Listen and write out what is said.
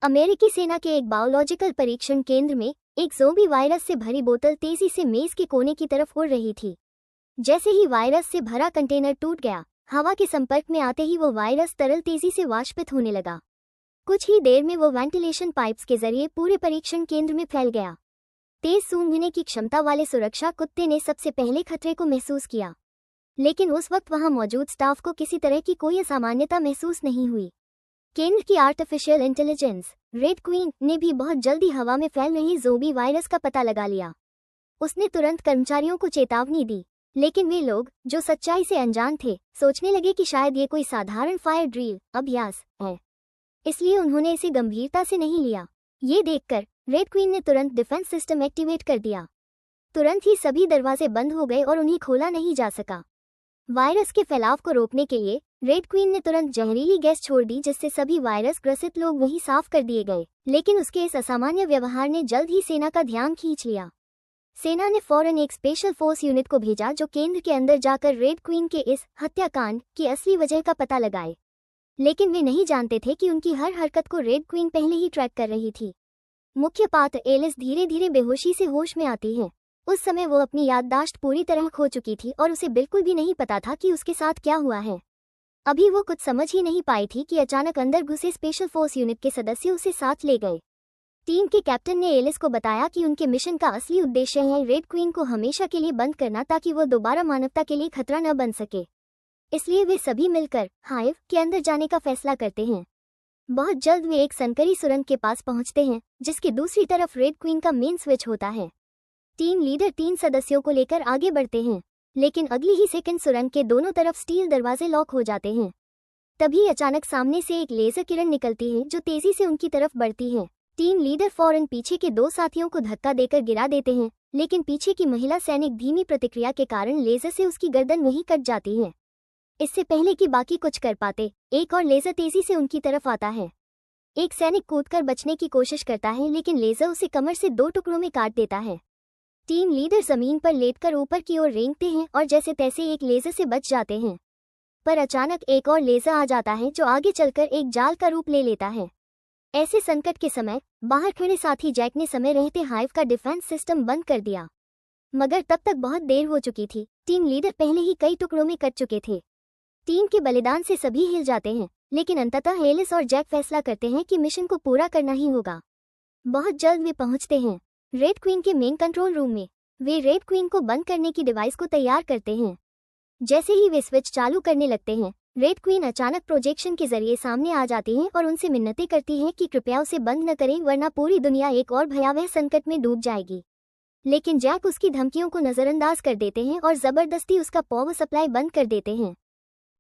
अमेरिकी सेना के एक बायोलॉजिकल परीक्षण केंद्र में एक ज़ोंबी वायरस से भरी बोतल तेजी से मेज के कोने की तरफ उड़ रही थी। जैसे ही वायरस से भरा कंटेनर टूट गया, हवा के संपर्क में आते ही वो वायरस तरल तेजी से वाष्पित होने लगा। कुछ ही देर में वो वेंटिलेशन पाइप्स के जरिए पूरे परीक्षण केंद्र में फैल गया। तेज सूंघने की क्षमता वाले सुरक्षा कुत्ते ने सबसे पहले खतरे को महसूस किया, लेकिन उस वक्त वहां मौजूद स्टाफ को किसी तरह की कोई असामान्यता महसूस नहीं हुई। केंद्र की आर्टिफिशियल इंटेलिजेंस रेड क्वीन ने भी बहुत जल्दी हवा में फैल रही ज़ोंबी वायरस का पता लगा लिया। उसने तुरंत कर्मचारियों को चेतावनी दी, लेकिन वे लोग जो सच्चाई से अनजान थे सोचने लगे कि शायद ये कोई साधारण फायर ड्रिल अभ्यास है, इसलिए उन्होंने इसे गंभीरता से नहीं लिया। ये देखकर रेड क्वीन ने तुरंत डिफेंस सिस्टम एक्टिवेट कर दिया। तुरंत ही सभी दरवाजे बंद हो गए और उन्हें खोला नहीं जा सका। वायरस के फैलाव को रोकने के लिए रेड क्वीन ने तुरंत जहरीली गैस छोड़ दी, जिससे सभी वायरस ग्रसित लोग वहीं साफ कर दिए गए। लेकिन उसके इस असामान्य व्यवहार ने जल्द ही सेना का ध्यान खींच लिया। सेना ने फौरन एक स्पेशल फोर्स यूनिट को भेजा जो केंद्र के अंदर जाकर रेड क्वीन के इस हत्याकांड की असली वजह का पता लगाए। लेकिन वे नहीं जानते थे कि उनकी हर हरकत को रेड क्वीन पहले ही ट्रैक कर रही थी। मुख्य पात्र एलिस धीरे धीरे बेहोशी से होश में आती है। उस समय वो अपनी याददाश्त पूरी तरह खो चुकी थी और उसे बिल्कुल भी नहीं पता था कि उसके साथ क्या हुआ है। अभी वो कुछ समझ ही नहीं पाई थी कि अचानक अंदर घुसे स्पेशल फोर्स यूनिट के सदस्य उसे साथ ले गए। टीम के कैप्टन ने एलिस को बताया कि उनके मिशन का असली उद्देश्य है रेड क्वीन को हमेशा के लिए बंद करना, ताकि वो दोबारा मानवता के लिए खतरा न बन सके। इसलिए वे सभी मिलकर हाइव के अंदर जाने का फैसला करते हैं। बहुत जल्द वे एक संकरी सुरंग के पास पहुंचते हैं, जिसकी दूसरी तरफ रेड क्वीन का मेन स्विच होता है। टीम लीडर 3 सदस्यों को लेकर आगे बढ़ते हैं, लेकिन अगली ही सेकंड सुरंग के दोनों तरफ स्टील दरवाजे लॉक हो जाते हैं। तभी अचानक सामने से एक लेजर किरण निकलती है जो तेजी से उनकी तरफ बढ़ती है। टीम लीडर फौरन पीछे के 2 साथियों को धक्का देकर गिरा देते हैं, लेकिन पीछे की महिला सैनिक धीमी प्रतिक्रिया के कारण लेजर से उसकी गर्दन वहीं कट जाती है। इससे पहले कि बाकी कुछ कर पाते, एक और लेजर तेजी से उनकी तरफ आता है। एक सैनिक कूदकर बचने की कोशिश करता है, लेकिन लेजर उसे कमर से 2 टुकड़ों में काट देता है। टीम लीडर जमीन पर लेटकर ऊपर की ओर रेंगते हैं और जैसे तैसे एक लेजर से बच जाते हैं। पर अचानक एक और लेजर आ जाता है जो आगे चलकर एक जाल का रूप ले लेता है। ऐसे संकट के समय बाहर खड़े साथी जैक ने समय रहते हाइव का डिफेंस सिस्टम बंद कर दिया, मगर तब तक बहुत देर हो चुकी थी। टीम लीडर पहले ही कई टुकड़ों में कट चुके थे। टीम के बलिदान से सभी हिल जाते हैं, लेकिन अंततः एलिस और जैक फैसला करते हैं कि मिशन को पूरा करना ही होगा। बहुत जल्द वे पहुंचते हैं रेड क्वीन के मेन कंट्रोल रूम में। वे रेड क्वीन को बंद करने की डिवाइस को तैयार करते हैं। जैसे ही वे स्विच चालू करने लगते हैं, रेड क्वीन अचानक प्रोजेक्शन के जरिए सामने आ जाती है और उनसे मिन्नतें करती है कि कृपया उसे बंद न करें, वरना पूरी दुनिया एक और भयावह संकट में डूब जाएगी। लेकिन जैक उसकी धमकियों को नजरअंदाज कर देते हैं और जबरदस्ती उसका पावर सप्लाई बंद कर देते हैं।